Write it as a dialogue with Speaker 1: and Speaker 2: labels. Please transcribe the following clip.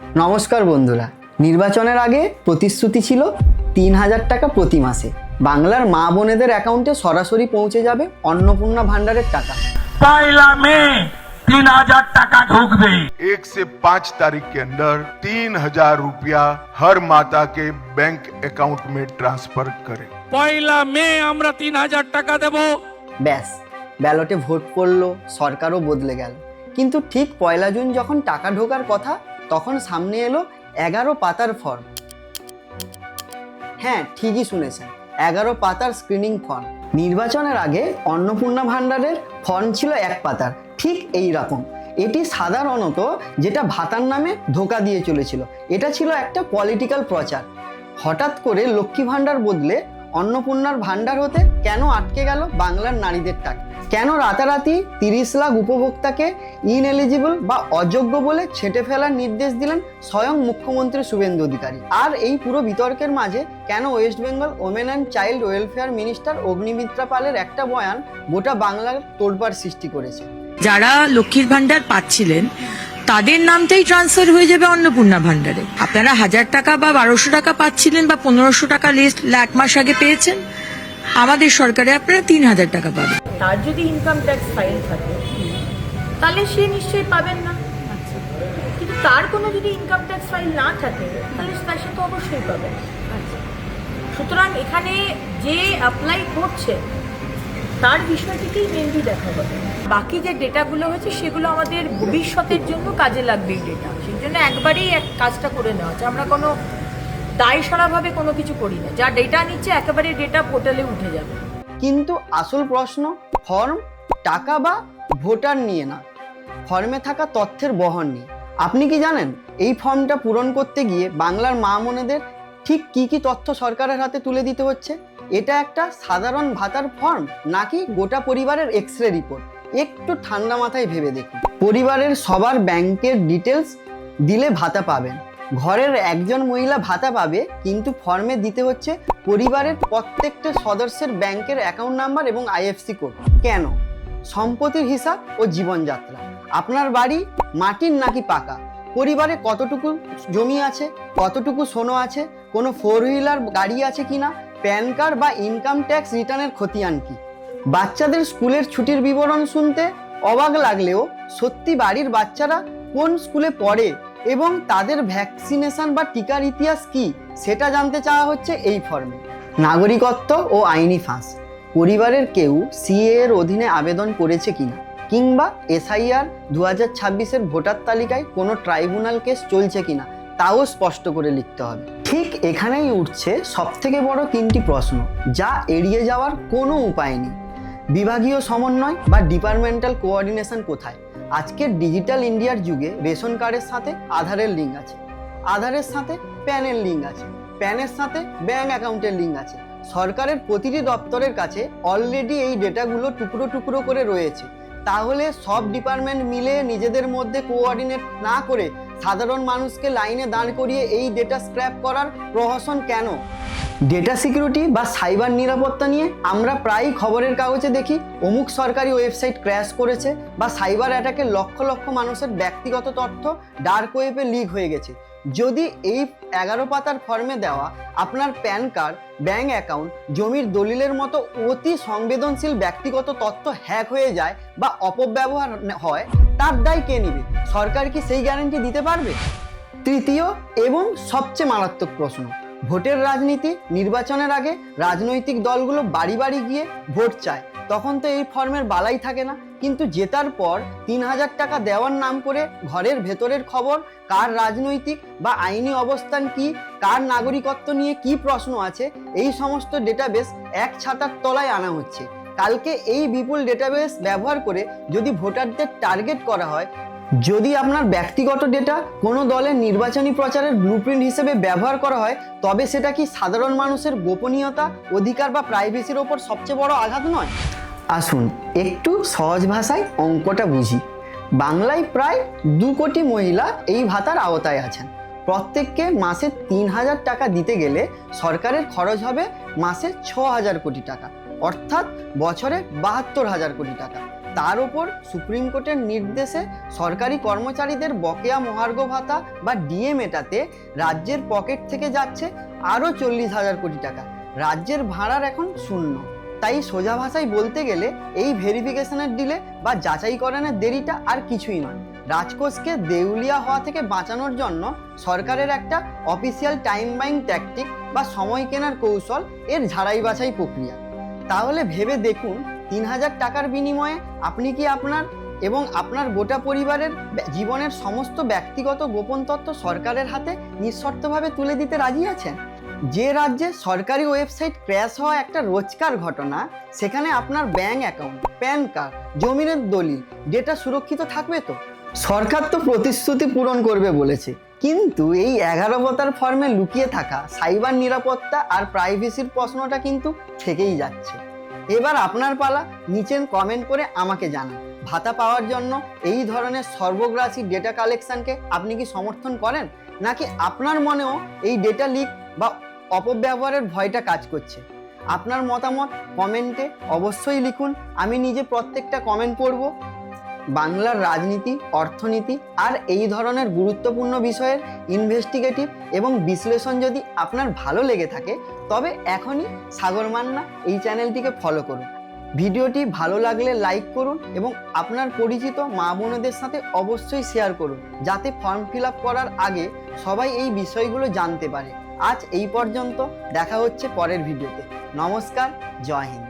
Speaker 1: নমস্কার বন্ধুরা, নির্বাচনের আগে প্রতিশ্রুতি ছিল ৩,০০০ টাকা প্রতি মাসে বাংলার মা বোনেদের অ্যাকাউন্টে সরাসরি পৌঁছে যাবে অন্নপূর্ণা ভান্ডারের টাকা।
Speaker 2: 1 मई 3,000 টাকা ঢুকবে।
Speaker 3: 1 से 5 तारीख के अंदर 3,000 रुपया हर माता के बैंक अकाउंट में ट्रांसफर करें।
Speaker 2: 1 मई আমরা 3,000 টাকা দেব।
Speaker 1: ব্যাস, ব্যালটে ভোট পড়লো, সরকারও বদলে গেল। কিন্তু ঠিক 1 জুন যখন টাকা ঢোকার কথা, তখন সামনে এলো 11 পাতার ফর্ম। হ্যাঁ, ঠিকই শুনেছেন, 11 পাতার স্ক্রিনিং ফর্ম। নির্বাচনের আগে অন্নপূর্ণা ভান্ডারের ফর্ম ছিল 1 পাতার, ঠিক এই রকম। এটি সাধারণত যেটা ভাতার নামে ধোকা দিয়ে চলেছিল, এটা ছিল একটা পলিটিক্যাল প্রচার। হঠাৎ করে লক্ষ্মী ভান্ডার বদলে অন্নপূর্ণার ভান্ডার হতে কেন আটকে গেল বাংলার নারীদের টাকা? কেন রাতারাতি 30 লাখ উপভোক্তাকে ইনএলিজিবল বা অযোগ্য বলে ছেঁটে ফেলার নির্দেশ দিলেন স্বয়ং মুখ্যমন্ত্রী শুভেন্দু অধিকারী? আর এই পুরো বিতর্কের মাঝে কেন West Bengal women and child welfare minister Agnimitra পালের একটা বয়ান গোটা বাংলার তোলপাড় সৃষ্টি করেছে?
Speaker 4: যারা লক্ষ্মীর ভান্ডার পাচ্ছিলেন তাদের নামটাই ট্রান্সফার হয়ে যাবে অন্নপূর্ণা ভান্ডারে। আপনারা 1,000 টাকা বা 1,200 টাকা পাচ্ছিলেন বা 1,500 টাকা লিস্ট 1 মাস আগে পেয়েছেন, আমাদের সরকারে আপনারা 3,000 টাকা পাবেন।
Speaker 5: তার যদি ইনকাম ট্যাক্স ফাইল থাকে তাহলে সে নিশ্চয়ই পাবেন না। কিন্তু তার কোনো যদি ইনকাম ট্যাক্স ফাইল না থাকে তাহলে সে তো অবশ্যই পাবেন। সুতরাং এখানে যে অ্যাপ্লাই করছে তার বিষয়টিকেই মেনলি দেখা হবে। বাকি যে ডেটাগুলো হয়েছে সেগুলো আমাদের ভবিষ্যতের জন্য কাজে লাগবে। এই ডেটা সেই জন্য একবারেই কাজটা করে নেওয়া হচ্ছে। আমরা কোনো দায়সারাভাবে কোনো কিছু করি না। যা ডেটা নিচ্ছে একেবারে ডেটা পোর্টালে উঠে যাবে।
Speaker 1: কিন্তু আসল প্রশ্ন ফর্ম, টাকা বা ভোটার নিয়ে না, ফর্মে থাকা তথ্যের বহন নিয়ে। আপনি কি জানেন এই ফর্মটা পূরণ করতে গিয়ে বাংলার মা বোনেদের ঠিক কি কি তথ্য সরকারের হাতে তুলে দিতে হচ্ছে? এটা একটা সাধারণ ভাতার ফর্ম নাকি গোটা পরিবারের এক্সরে রিপোর্ট? একটু ঠান্ডা মাথায় ভেবে দেখুন। পরিবারের সবার ব্যাংকের ডিটেলস দিলে ভাতা পাবেন, ঘরের একজন মহিলা ভাতা পাবে, কিন্তু ফর্মে দিতে হচ্ছে পরিবারের প্রত্যেকটা সদস্যের ব্যাংকের অ্যাকাউন্ট নাম্বার এবং আইএফসি কোড। কেন? সম্পত্তির হিসাব ও জীবনযাত্রা। আপনার বাড়ি মাটির নাকি পাকা? পরিবারে কতটুকু জমি আছে, কতটুকু সোনা আছে, কোনো 4 হুইলার গাড়ি আছে কিনা, প্যান কার্ড বা ইনকাম ট্যাক্স রিটার্নের খতিয়ান কি? বাচ্চাদের স্কুলের ছুটির বিবরণ শুনতে অবাক লাগলেও সত্যি বাড়ির বাচ্চারা কোন স্কুলে পড়ে এবং তাদের ভ্যাকসিনেশন বা টিকার ইতিহাস কি সেটা জানতে চাওয়া হচ্ছে এই ফর্মে। নাগরিকত্ব ও আইনি ফাঁস। পরিবারের কেউ সিএ এর অধীনে আবেদন করেছে কিনা, কিংবা এসআইআর 2026-এর ভোটার তালিকায় কোনো ট্রাইব্যুনাল কেস চলছে কিনা, তাও স্পষ্ট করে লিখতে হবে। ঠিক এখানেই উঠছে সবথেকে বড় 3টি প্রশ্ন, যা এড়িয়ে যাওয়ার কোনো উপায় নেই। বিভাগীয় সমন্বয় বা ডিপার্টমেন্টাল কোঅর্ডিনেশন কোথায়? আজকের ডিজিটাল ইন্ডিয়ার যুগে রেশন কার্ডের সাথে আধারের লিঙ্ক আছে, আধারের সাথে প্যানের লিঙ্ক আছে, প্যানের সাথে ব্যাংক অ্যাকাউন্টের লিঙ্ক আছে। সরকারের প্রতিটি দপ্তরের কাছে অলরেডি এই ডেটাগুলো টুকরো টুকরো করে রয়েছে। তাহলে সব ডিপার্টমেন্ট মিলে নিজেদের মধ্যে কোঅর্ডিনেট না করে সাধারণ মানুষকে লাইনে দাঁড় করিয়ে এই ডেটা স্ক্র্যাপ করার প্রহসন কেন? ডেটা সিকিউরিটি বা সাইবার নিরাপত্তা নিয়ে আমরা প্রায়ই খবরের কাগজে দেখি অমুক সরকারি ওয়েবসাইট ক্র্যাশ করেছে বা সাইবার অ্যাটাকে লক্ষ লক্ষ মানুষের ব্যক্তিগত তথ্য ডার্ক ওয়েবে লিক হয়ে গেছে। যদি এই 11 পাতার ফর্মে দেওয়া আপনার প্যান কার্ড, ব্যাংক অ্যাকাউন্ট, জমির দলিলের মতো অতি সংবেদনশীল ব্যক্তিগত তথ্য হ্যাক হয়ে যায় বা অপব্যবহার হয়, তার দায় কে নেবে? সরকার কি সেই গ্যারান্টি দিতে পারবে? তৃতীয় এবং সবচেয়ে মারাত্মক প্রশ্ন, ভোটের রাজনীতি। নির্বাচনের আগে রাজনৈতিক দলগুলো বাড়ি বাড়ি গিয়ে ভোট চায়, তখন তো এই ফর্মের বালাই থাকে না। কিন্তু জেতার পর 3,000 টাকা দেওয়ার নাম করে ঘরের ভেতরের খবর, কার রাজনৈতিক বা আইনি অবস্থান কি, কার নাগরিকত্ব নিয়ে কি প্রশ্ন আছে, এই সমস্ত ডেটাবেস এক ছাতার তলায় আনা হচ্ছে। কালকে এই বিপুল ডেটাবেস ব্যবহার করে যদি ভোটারদের টার্গেট করা হয়, যদি আপনার ব্যক্তিগত ডেটা কোনো দলের নির্বাচনী প্রচারের ব্লুপ্রিন্ট হিসেবে ব্যবহার করা হয়, তবে সেটা কি সাধারণ মানুষের গোপনীয়তা, অধিকার বা প্রাইভেসির ওপর সবচেয়ে বড় আঘাত নয়? আসুন একটু সহজ ভাষায় অঙ্কটা বুঝি। বাংলায় প্রায় 2 কোটি মহিলা এই ভাতার আওতায় আছেন। প্রত্যেককে মাসে 3,000 টাকা দিতে গেলে সরকারের খরচ হবে মাসে 6,000 কোটি টাকা, অর্থাৎ বছরে 72,000 কোটি টাকা। তার উপর সুপ্রিম কোর্টের নির্দেশে সরকারি কর্মচারীদের বকেয়া মহার্ঘ ভাতা বা ডিএ মেটাতে রাজ্যের পকেট থেকে যাচ্ছে আরও 40,000 কোটি টাকা। রাজ্যের ভাড়ার এখন শূন্য। তাই সোজা ভাষায় বলতে গেলে এই ভেরিফিকেশনের ডিলে বা যাচাইকরণের দেরিটা আর কিছুই নয়, রাজকোষকে দেউলিয়া হওয়া থেকে বাঁচানোর জন্য সরকারের একটা অফিসিয়াল টাইম বাইং ট্যাকটিক বা সময় কেনার কৌশল, এর ঝাড়াই বাছাই প্রক্রিয়া। তাহলে ভেবে দেখুন, 3,000 টাকার বিনিময়ে আপনি কি আপনার এবং আপনার গোটা পরিবারের জীবনের সমস্ত ব্যক্তিগত গোপন তথ্য সরকারের হাতে নিঃশর্তভাবে তুলে দিতে রাজি আছেন? যে রাজ্যে সরকারি ওয়েবসাইট ক্র্যাশ হওয়া একটা রোজকার ঘটনা, সেখানে আপনার ব্যাংক অ্যাকাউন্ট, প্যান কার্ড, জমির দলিল, ডেটা সুরক্ষিত থাকবে তো? সরকার তো প্রতিশ্রুতি পূরণ করবে বলেছে, কিন্তু এই 11 পাতার ফর্মে লুকিয়ে থাকা সাইবার নিরাপত্তা আর প্রাইভেসির প্রশ্নটা কিন্তু থেকেই যাচ্ছে। এবার আপনার পালা, নিচের কমেন্ট করে আমাকে জানান, ভাতা পাওয়ার জন্য এই ধরনের সর্বগ্রাসী ডেটা কালেকশনকে আপনি কি সমর্থন করেন, নাকি আপনার মনেও এই ডেটা লিক বা অপব্যবহারের ভয়টা কাজ করছে? আপনার মতামত কমেন্টে অবশ্যই লিখুন, আমি নিজে প্রত্যেকটা কমেন্ট পড়ব। বাংলার রাজনীতি, অর্থনীতি আর এই ধরনের গুরুত্বপূর্ণ বিষয়ের ইনভেস্টিগেটিভ এবং বিশ্লেষণ যদি আপনার ভালো লেগে থাকে, তবে এখনই সাগর মান্না এই চ্যানেলটিকে ফলো করুন। ভিডিওটি ভালো লাগলে লাইক করুন এবং আপনার পরিচিত মা বোনেদের সাথে অবশ্যই শেয়ার করুন, যাতে ফর্ম ফিল আপ করার আগে সবাই এই বিষয়গুলো জানতে পারে। আজ এই পর্যন্ত, দেখা হচ্ছে পরের ভিডিওতে। নমস্কার, জয় হিন্দ।